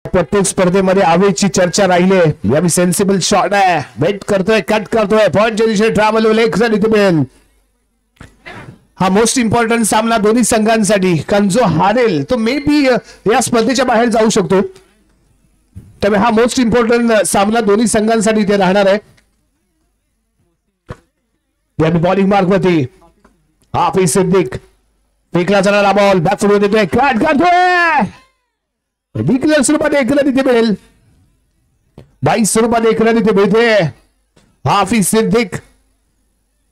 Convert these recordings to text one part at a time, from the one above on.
प्रत्येक स्पर्धेमध्ये आवेची चर्चा राहिले. यावी सेन्सिबल शॉट आहे, वेट करतोय, कट करतोय, पॉइंटच्या दिशेने ट्रॅव्हल होईल, एक रन इथे मिळेल. हा मोस्ट इम्पॉर्टंट सामना दोन्ही संघांसाठी, कारण जो हारेल तो मे बी या स्पर्धेच्या बाहेर जाऊ शकतो. त्यामुळे हा मोस्ट इम्पॉर्टंट सामना दोन्ही संघांसाठी इथे राहणार आहे. यावी बॉलिंग मार्क वरती हाफिज सिद्दीक, फेकला जाणारा बॉल बॅकफुट वर देतोय, कट करतोय, डिक्लेअर स्वरूपात एक रन इथे मिळेल. 22 स्वरूपात एक रन इथे मिळते. हाफिज सिद्दीक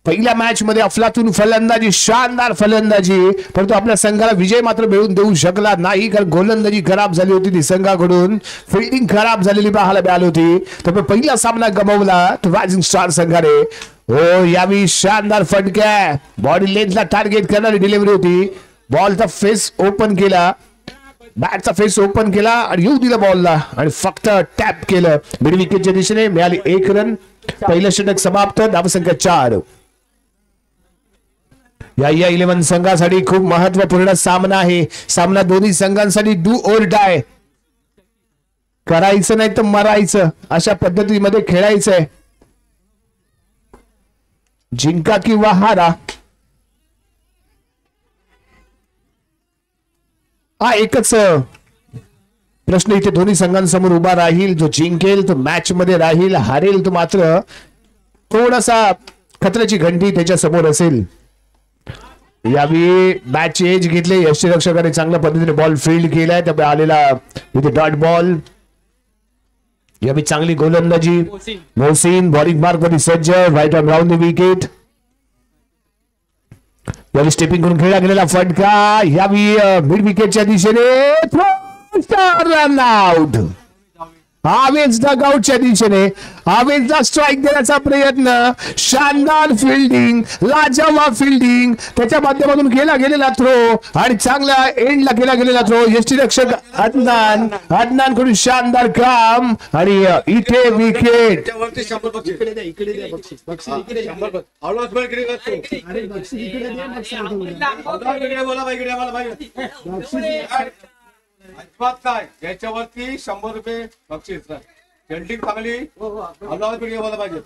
पहिल्या मॅच मध्ये अफलातून फलंदाजी, शानदार फलंदाजी, परंतु आपल्या संघाला विजय मात्र मिळवून देऊ शकला नाही, कारण गोलंदाजी खराब झाली होती ती संघाकडून, फिल्डिंग खराब झालेली पाहायला मिळाली होती. त्यामुळे पहिला सामना गमावला तो रायझिंग स्टार संघाने. हो, यावी शानदार फटका, बॉडी लेंथला टार्गेट करणारी डिलिव्हरी होती. बॉलचा फेस ओपन केला, बॅटचा फेस ओपन केला आणि येऊ दिला बॉलला आणि फक्त टॅप केलं. मिड विकेटच्या दिशेने मिळाली एक रन. पहिलं षटक समाप्त, धावसंख्या 4. या 11 संघासाठी खूप महत्वपूर्ण सामना आहे. सामना दोन्ही संघांसाठी डू ओर डाय, करायचं नाही तर मरायचं अशा पद्धतीमध्ये खेळायचंय. जिंका किंवा हारा, हा एकच प्रश्न इथे दोन्ही संघांसमोर उभा राहील. जो जिंकेल तो मॅच मध्ये राहील, हारेल तो मात्र थोडासा खतऱ्याची घंटी त्याच्या समोर असेल. यावेळी मॅच एज घेतले, यष्टीरक्षकाने चांगल्या पद्धतीने बॉल फील्ड केलाय, त्यामुळे आलेला इथे डॉट बॉल. यावेळी चांगली गोलंदाजी, मोहसिन बॉलिंग मार्क मध्ये सज्ज, right on round the wicket. यावेळी स्टेपिंग करून खेळला गेलेला फटका, यावेळी मिड विकेटच्या दिशेने रन आउट. आवेज डगआउटच्या दिशेने आवेजला स्ट्राईक देण्याचा प्रयत्न, शानदार फिल्डिंग, लाजवाब फिल्डिंग, त्याच्या माध्यमातून केला गेलेला थ्रो आणि चांगला एंडला केला गेलेला थ्रो. यष्टीरक्षक अदनान कडून शानदार काम आणि इथे विकेट. अजिबात काय याच्यावरती 100 रुपये बक्षीस. फिल्डिंग चांगली, आवाज व्हिडिओ बोला पाहिजे.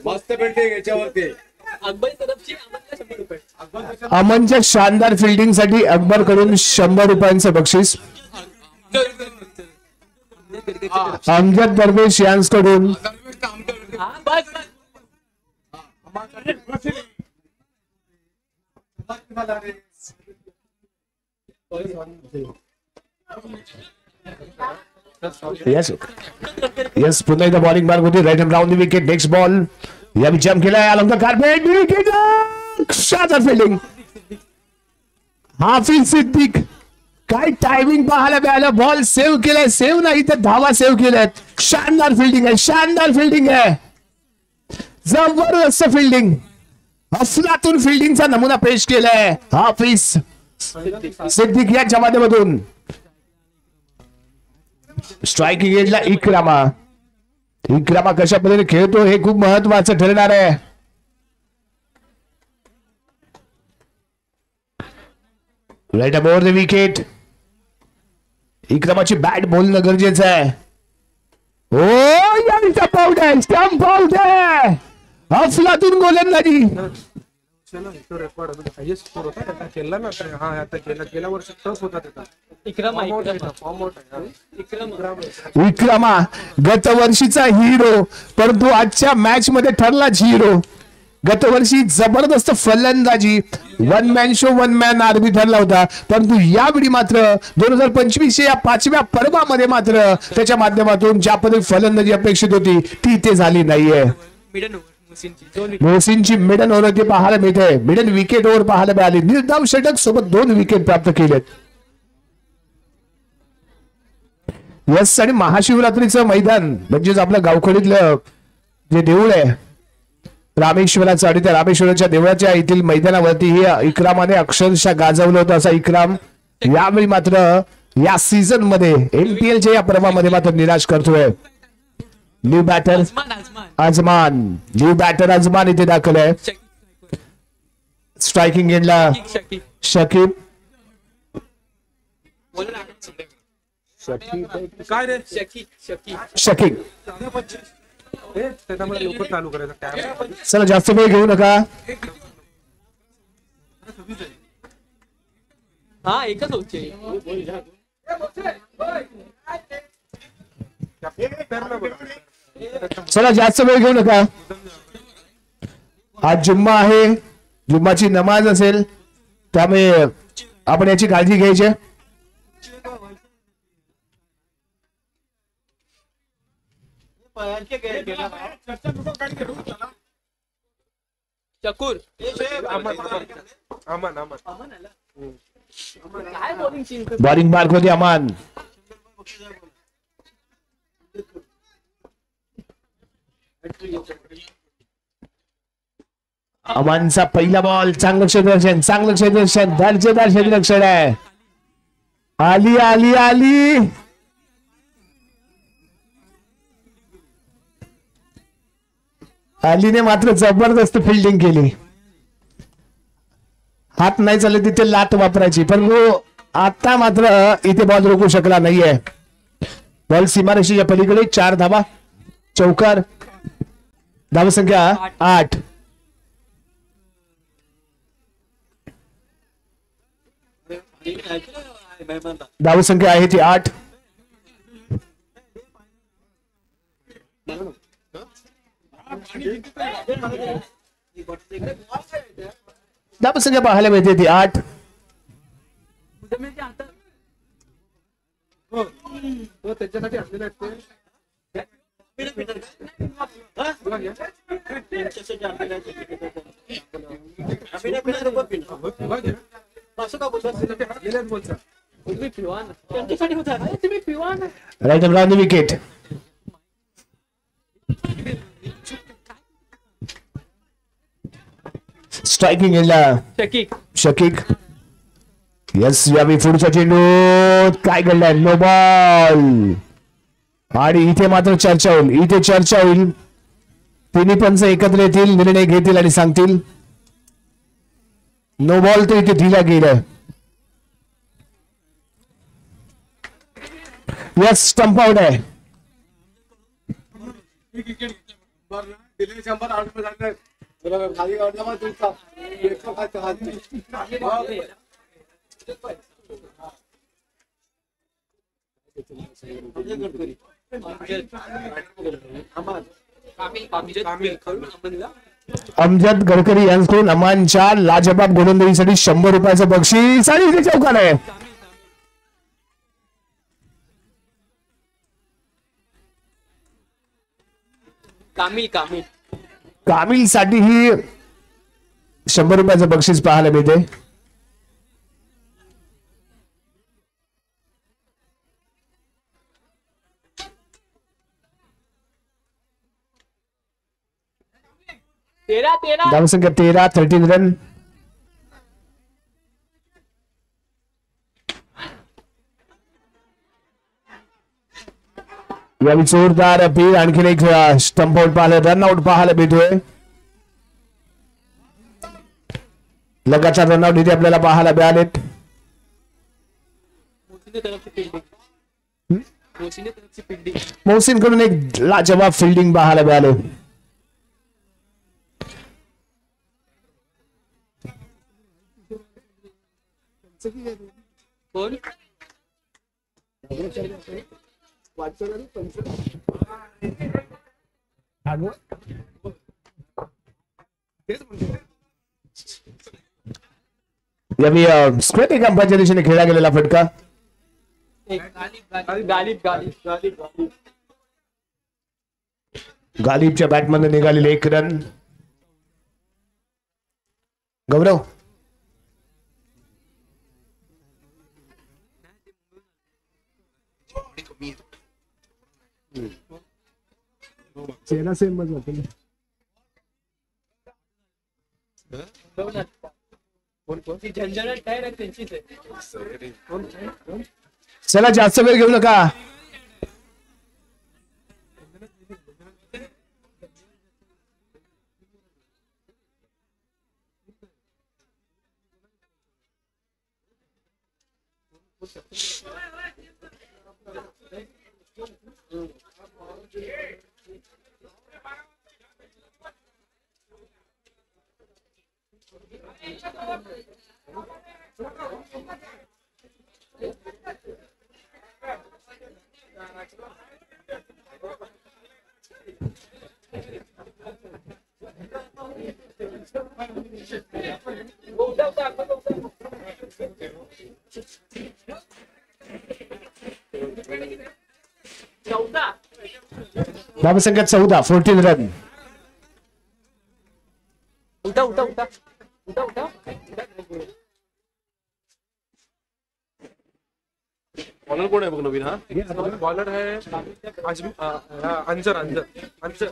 मस्त बिल्डिंग याच्यावरती. अमनच्या शानदार फिल्डिंग साठी अकबर कडून 100 रुपयांचं बक्षीस. अमजद दरवेश यांकडून यस पुन्हा एकदा बॉलिंग मार्क होती, right round the wicket. Next ball या जम्प केलाय अलॉंग द कार्पेट, विकेट, शानदार फिल्डिंग. हाफिज सिद्दीक, काय टायमिंग पाहायला मिळालं, बॉल सेव्ह केलाय, सेव्ह नाही तर धावा सेव्ह केल्यात. शानदार फिल्डिंग आहे, शानदार फिल्डिंग आहे, जबरदस्त फिल्डिंग, अफलातून फिल्डिंगचा नमुना पेश केलाय हाफिज सिद्दीक यांच्या माध्यमातून. स्ट्रायकिंग एजला इकरामा कशा पद्धतीने खेळतो हे खूप महत्वाचं ठरणार आहे. राईट अबोवर द विकेट. इकरामाची बॅट बोलणं गरजेचं आहे. ओ यार स्टंप आहे, स्टंप आउट आहे, अफलातून गोलंदाजी. विक्रमा गत वर्षीचा हिरो, परंतु आजच्या मॅच मध्ये ठरला झिरो. गत वर्षी जबरदस्त फलंदाजी, one man show, one man army ठरला होता, परंतु यावेळी मात्र 2025 या 5व्या पर्वामध्ये मात्र त्याच्या माध्यमातून ज्या पद्धतीने फलंदाजी अपेक्षित होती ती ते झाली नाहीये. मोहसिनची मिडन ओव्हर ती पाहायला मिळते, मिडन विकेट ओव्हर पाहायला मिळाली. निर्धाव षटक सोबत 2 विकेट प्राप्त केलेत. यस, आणि महाशिवरात्रीचं मैदान म्हणजेच आपल्या गावखडीतलं जे देऊळ आहे रामेश्वराचं, आणि त्या रामेश्वराच्या देवळाच्या येथील मैदानावरती ही इकरामाने अक्षरशः गाजवलं होतं. असा इकराम यावेळी मात्र या सीझन मध्ये एमपीएलच्या या पर्वामध्ये मात्र निराश करतोय. New batter Ajman. New batter Ajman इथे दाखल आहे. स्ट्रायकिंग एंडला शकीब. काय रे शकीब लवकर चालू करायचं. चला जास्त वेळ घेऊ नका. हा एकच होते. चला जास्त वेळ घेऊ नका. आज जुम्मा आहे. जुम्माची नमाज असेल त्यामुळे आपण याची काळजी घ्यायची. चकूर अमन काय बॉलिंग बॉलिंग मार्क होती अमान. अमानचा पहिला बॉल. चांगलं क्षेत्ररक्षण, चांगलं क्षेत्ररक्षण, दर्जेदार क्षेत्ररक्षण आहे. आली आली आली. आलीने मात्र जबरदस्त फिल्डिंग केली. हात नाही चालले तिथे लात वापरायची, पण आता मात्र इथे बॉल रोखू शकला नाहीये. बॉल सीमारेषेच्या पलीकडे. 4 धावा. चौकार. धावसंख्या 8. धावसंख्या आहे ती 8. धावसंख्या पाहायला मिळते ती 8. त्याच्यासाठी असलेलं right around the wicket. Striking एंडला शकीक. यस यावी पुढचा चेंडू. काय घडलंय? No ball. आणि इथे मात्र चर्चा होईल. इथे चर्चा होईल. तिन्ही पंच एकत्र येतील, निर्णय घेतील आणि सांगतील. नो बॉल तर इथे दिला गेलाय. यस स्टंप आउट आहे. दिल्ली 100 आउट झाले. खाली काढला मग तुमचा एक खात हात. अमजद गडकरी यांकडून अमानच्या लाजबाब गोलंदाजीसाठी 100 रुपयाचं बक्षीस आणि इथे चौकार आहे. कामिल साठी ही 100 रुपयाचं बक्षीस पाहायला मिळते. धावसंख्या 13. 13 रन. यावेळी जोरदार अपील. आणखीन एक स्टंप आउट पाहायला, रन आउट पाहायला मिळतोय. लगातार रन आउट इथे आपल्याला पाहायला मिळालेत. मोहसिन कडून एक लाजवाब फिल्डिंग पाहायला मिळाले. यावेळी स्क्वेट अंपायरच्या दिशेने खेळला गेलेला फटका. गालिबच्या बॅटमध्ये निघालेले 1 रन. गौरव चेहरा सेम मत होते. चला जास्त वेळ घेऊ नका. धावसंख्या 14, 14 रन. उठा उठा उठा उठा उठा. बॉलर कोण आहे बघ नवीन हा बॉलर आहे अंजर अंजर अंजर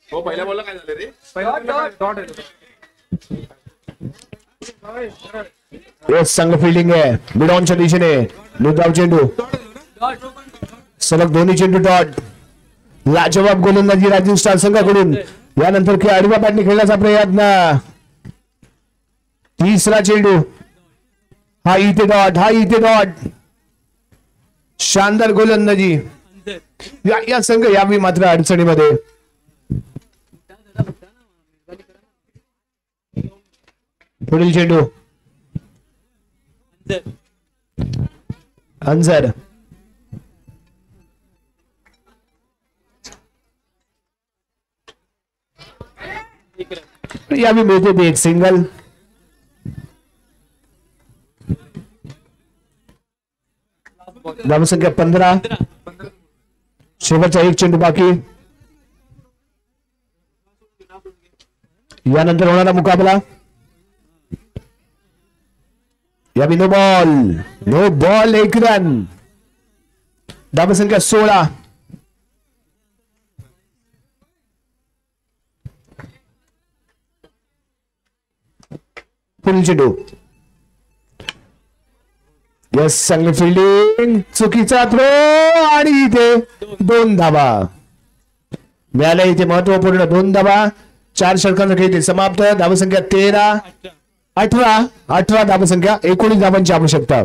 हो पहिल्या बॉलला काय झालं रे पहिला डॉट आहे येस, चांगलं फिल्डिंग आहे. मिड ऑनच्या दिशेने निर्धाव चेंडू, सलग दोन्ही चेंडू डॉट. लाजवाब गोलंदाजी राजस्थान स्टार संघाकडून. यानंतर खेळ आडव्या बॅटने खेळण्याचा प्रयत्न. तिसरा चेंडू, हा इथे डॉट, हा इथे डॉट. शानदार गोलंदाजी. या संघ यावी मात्र अडचणीमध्ये. पुढील चेंडू अंजर. यावी मिळते ते एक सिंगल. धावसंख्या 15. शेवटचा एक चेंडू बाकी. यानंतर होणारा मुकाबला. यावी नो बॉल, नो बॉल, एक रन. धावसंख्या 16. पुढील चेंडू. यस, चांगली फिल्डिंग, चुकीचा थ्रो आणि इथे 2 धावा मिळाल्या. इथे महत्वपूर्ण 2 धावा. 4 षटकांचा खेळ इथे समाप्त. धावसंख्या 13, 18 धावसंख्या, 19 धावांची आवश्यकता.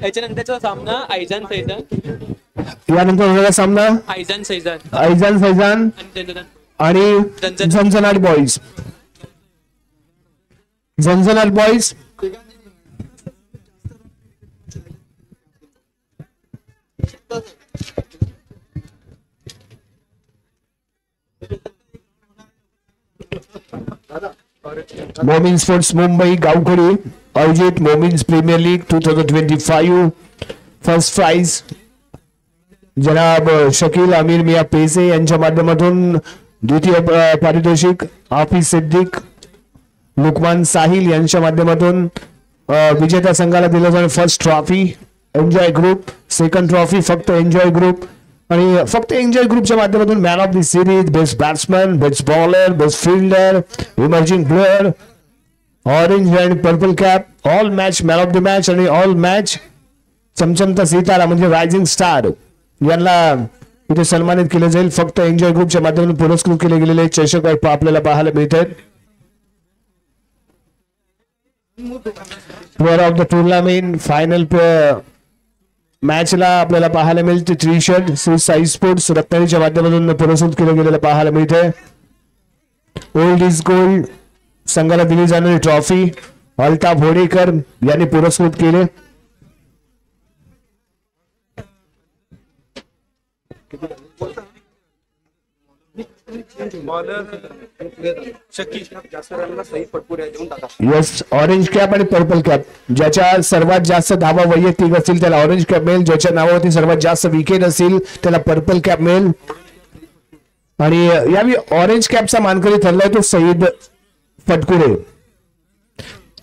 याच्यानंतरचा सामना ऐजान फैजान. यानंतर होणारा सामना ऐजान फैजान ऐजान फैजान आणि Zanzanat boys. Zanzanat boys Momin sports Mumbai Gavkhadi आयोजित Momins premier league 2025. First prize जनाब शकील अमीर मिया पेसे यांच्या माध्यमातून. द्वितीय पारितोषिक हाफिज सिद्दीक लुकमान साहिल यांच्या माध्यमातून. विजेत्या संघाला दिलं जाणार first trophy enjoy group. Second trophy फक्त एन्जॉय ग्रुप. आणि फक्त एन्जॉय ग्रुपच्या माध्यमातून man of the series, best batsman, best bowler, best fielder, emerging player, orange and purple cap, all match man of the match आणि all match चमचमता सितारा म्हणजे rising star यांना इथे सन्मानित केले जाईल. फक्त एन्जॉय ग्रुपच्या माध्यमातून पुरस्कृत केले गेलेले चषक आपल्याला पाहायला मिळत आहेत. Player of the tournament final मॅचला आपल्याला पाहायला मिळते 3 शर्ट श्री साई स्पोर्ट्स रत्नागिरीच्या माध्यमातून पुरस्कृत केले गेलेलं पाहायला मिळते. ओल्ड इज गोल्ड संघाला दिली जाणारी ट्रॉफी अल्ताफ होडेकर यांनी पुरस्कृत केले. बॉलर शकी जास्त रनला सही फटपुऱ्या देऊन टाका. येस, ऑरेंज कॅप आणि पर्पल कॅप. ज्याच्या सर्वात जास्त धावा वैयक्तिक असतील त्याला ऑरेंज कॅप मिळेल. ज्याच्या नावावरती सर्वात जास्त विकेट असतील त्याला पर्पल कॅप मिळेल. आणि यावेळी ऑरेंज कॅपचा मानकरी ठरलाय तो सईद फटकुरे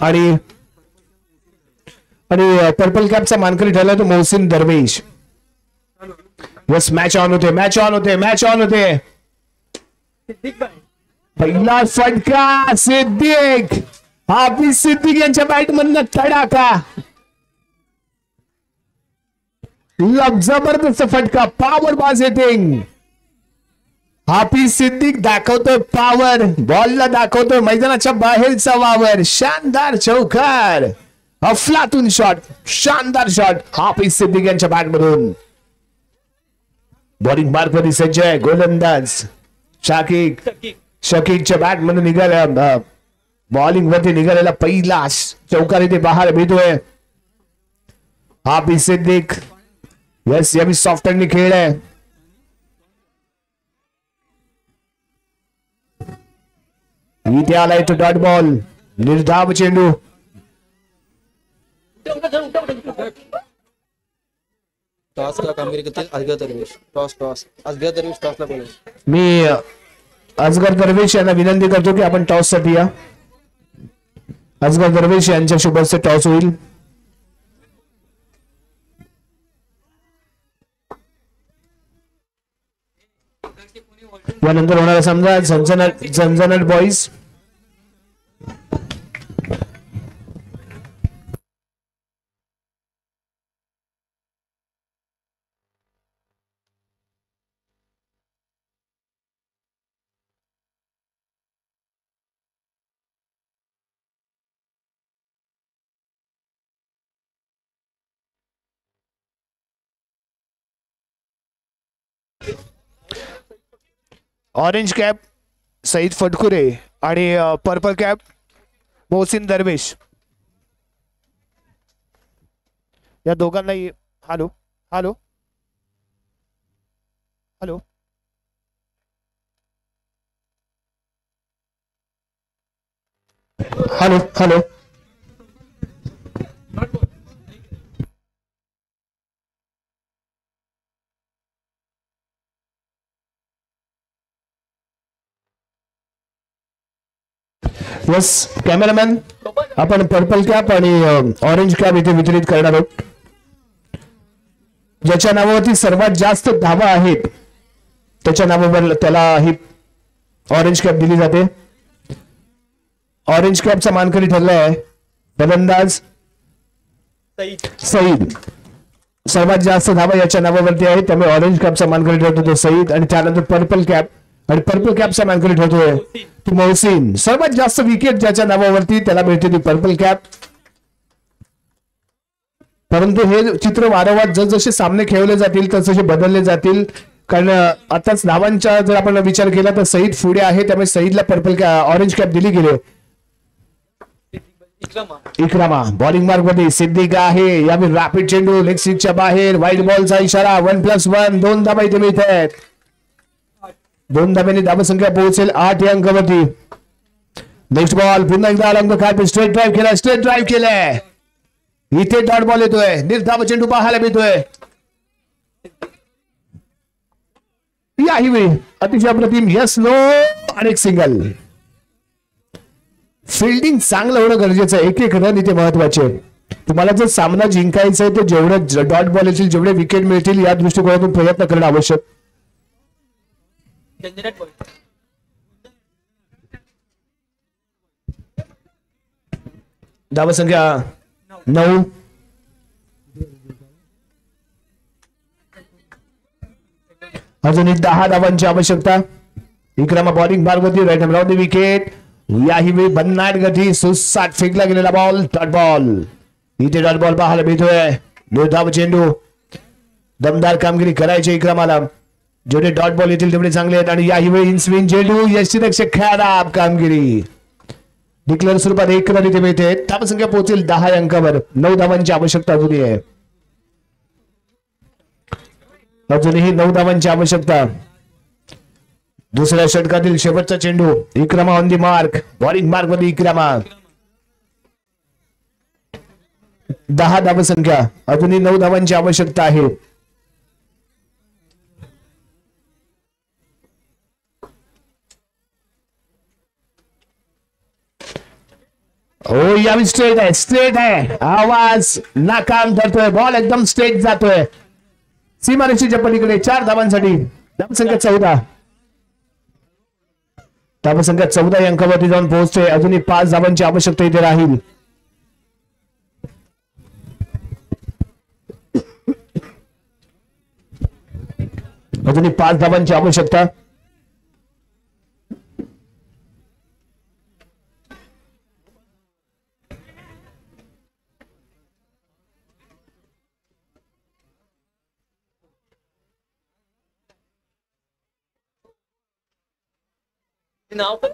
आणि पर्पल कॅपचा मानकरी ठरलाय तो मोहसिन दरवेश. बस मॅच ऑन होते, मॅच ऑन होते, मॅच ऑन होते. पहिला फटका सिद्दीक, हाफिज सिद्दीक यांच्या बॅट मधनं तडाखा. जबरदस्त फटका, पॉवर बाज हिटिंग. हाफिज सिद्दीक दाखवतोय पॉवर, बॉलला दाखवतोय मैदानाच्या बाहेरचा वावर. शानदार चौकार, अफलातून शॉट, शानदार शॉट हाफिज सिद्दीक यांच्या बॅट मधून. बॉलिंग मार्कवरती सज्ज आहे गोलंदाज शकीकच्या बॅट मधून निघाल्या, बॉलिंग वरती निघालेला पहिला चौकार इथे बाहेर भेटतोय. हाफिज सिद्दीक यस यावी सॉफ्ट हँडनी खेळ आहे. इथे आलाय तो डॉट बॉल, निर्धाव चेंडू. टॉस का कामगिरी करतील असगर दरवेश. टॉस असगर दरवेश टॉसला बोलू. मी असगर दरवेश यांना विनंती करतो की आपण टॉस साठी या. असगर दरवेश यांच्या शुभ हस्ते टॉस होईल. यानंतर होणारा समजा झंझनट बॉईज. ऑरेंज कॅप सईद फटकुरे आणि पर्पल कॅप मोहसिन दरवेश या दोघांनाही. Hello hello hello hello hello yes cameraman, आपण पर्पल कॅप आणि ऑरेंज कॅप इथे वितरित करणार आहोत. ज्याच्या नावावरती सर्वात जास्त धावा आहेत त्याच्या नावावर त्याला ही ऑरेंज कॅप दिली जाते. ऑरेंज कॅपचा मानकरी ठरला आहे फलंदाज सईद. सर्वात जास्त धावा याच्या नावावरती आहेत त्यामुळे ऑरेंज कॅपचा मानकरी ठरतो तो सईद. आणि त्यानंतर पर्पल कॅप आणि पर्पल कॅपचा मानकरी ठरतोय तो मोहसिन. सर्वात जास्त विकेट ज्याच्या नावावरती त्याला मिळते ती पर्पल कॅप. परंतु हे चित्र वारंवार जसजसे सामने खेळले जातील तससे बदलले जातील. कारण आताच धावांचा जर आपण विचार केला तर सईद पुढे आहे त्यामुळे सईदला ऑरेंज कॅप दिली गेली. इक्रामा बॉलिंग मार्क मध्ये सिद्दीक आहे. यावेळी रॅपिड चेंडू लेग स्टिकच्या बाहेर, वाईड बॉलचा इशारा. 1+1 2 धाबा इथे मिळत आहेत. 2 धाब्यांनी धावसंख्या पोहोचेल 8 या अंकावरती. नेक्स्ट बॉल पुन्हा एकदा along the carpet straight drive केलाय. इथे डॉट बॉल येतोय, निर्धाव चेंडू पाहायला मिळतोय. याही वेळी अतिशय अप्रतिम यस नो आणि एक सिंगल. फिल्डिंग चांगलं होणं गरजेचं आहे. एक एक रन इथे महत्वाचे. तुम्हाला जर सामना जिंकायचा आहे तर जेवढे डॉट बॉल येतील जेवढे विकेट मिळतील या दृष्टिकोनातून प्रयत्न करणं आवश्यक. धावसंख्या 9. अजूनही 10 धावांची आवश्यकता. इक्रामा बॉलिंग मार्गवरती राईट हँड द विकेट. याही वेळी भन्नाट गती, सुसाट फेकला गेलेला बॉल डॉट बॉल. इथे डॉट बॉल पाहायला मिळतोय. निर्धाव चेंडू. दमदार कामगिरी करायची इक्रामाला. जेवढे डॉट बॉल येतील तेवढे चांगले आहेत. आणि याही वेळी इन स्विंग चेंडू यष्टिरक्षक खराब कामगिरी. डिक्लेअर स्वरूपात 1 रन इथे मिळते. धावसंख्या पोहोचेल 10 अंकावर. 9 धावांची आवश्यकता अजूनही आहे. अजूनही 9 धावांची आवश्यकता. दुसऱ्या षटकातील शेवटचा चेंडू. Ikrima on the mark. Bowling mark मध्ये इक्रमा. 10 धावसंख्या. अजूनही 9 धावांची आवश्यकता आहे. हो यावी स्ट्रेट आहे. स्ट्रेट आहे. आवाज नाकाम धरतोय. बॉल एकदम स्ट्रेट जातोय सीमारेषेच्या पलीकडे. 4 धावांसाठी. धावसंख्या 14. धावसंख्या 14 या अंकावरती जाऊन पोहोचते. अजूनही 5 धावांची आवश्यकता इथे राहील. अजूनही 5 धावांची आवश्यकता. नाव पण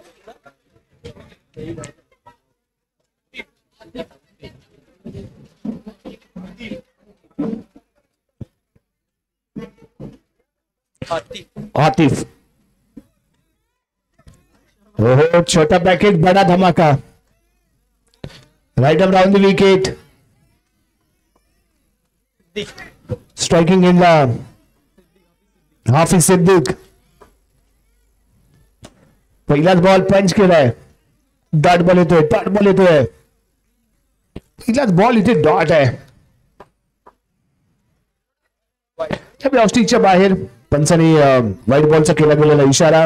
आतिफ. हो छोटा पैकेट बड़ा धमाका. Right around the wicket. Striking in the Hafeez Siddique. पहिलाच बॉल पंच केलाय. डॉट बॉल येतोय. डॉट बॉल येतोय. पहिलाच बॉल इथे डॉट आहे. ऑस्टिकच्या बाहेर पंचाने व्हाईट बॉलचा केला गेलेला इशारा.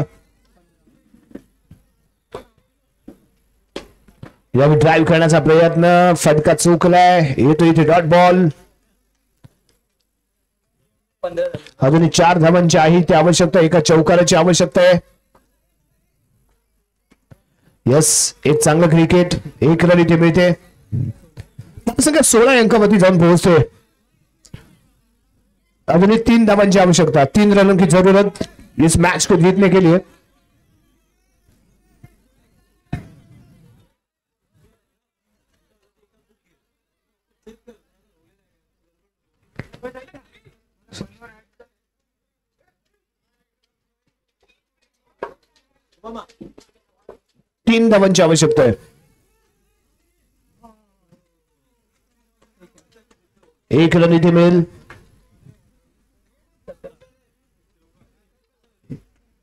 यावेळी ड्राईव्ह करण्याचा प्रयत्न. फटका चुकलाय. येतो इथे डॉट बॉल. 15. अजूनही 4 धावांची आहे ती आवश्यकता. एका चौकाराची आवश्यकता आहे. यस एक चांगलं क्रिकेट. 1 रन इथे मिळते. सगळ्या 16 अंकावरती जाऊन पोहोचते. अजूनही 3 धावांची आवश्यकता. 3 रनों की जरूरत इस मैच को जीतने के लिए. मामा 3 धावांची आवश्यकता आहे. 1 रन इथे मिळेल.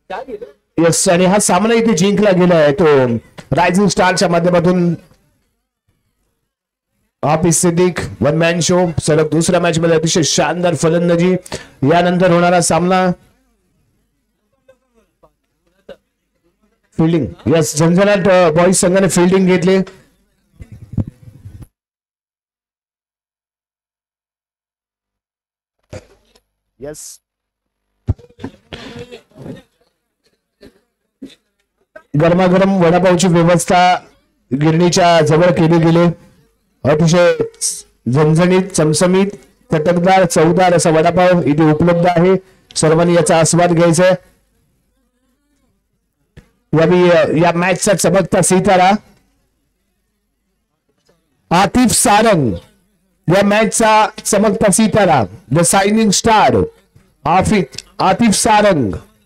क्या गेलं? यस आणि हा सामना इथे जिंकला गेला आहे तो रायझिंग स्टारच्या माध्यमातून. Hafeez Siddique 1 man show. सलग दुसऱ्या मॅच मध्ये अतिशय शानदार फलंदाजी. यानंतर होणारा सामना फिल्डिंग. यस झंझणाट बॉईज संघाने फिल्डिंग घेतली. यस गरमागरम वडापावची व्यवस्था गिरणीच्या जवळ केली गेली. अतिशय झणझणीत चमचमीत चटकदार चवदार असा वडापाव इथे उपलब्ध आहे. सर्वांनी याचा आस्वाद घ्यायचा आहे. या मॅचचा चमकता सितारा आतिफ सारंग. या मॅचचा चमकता सितारा the shining star Atif Sarang.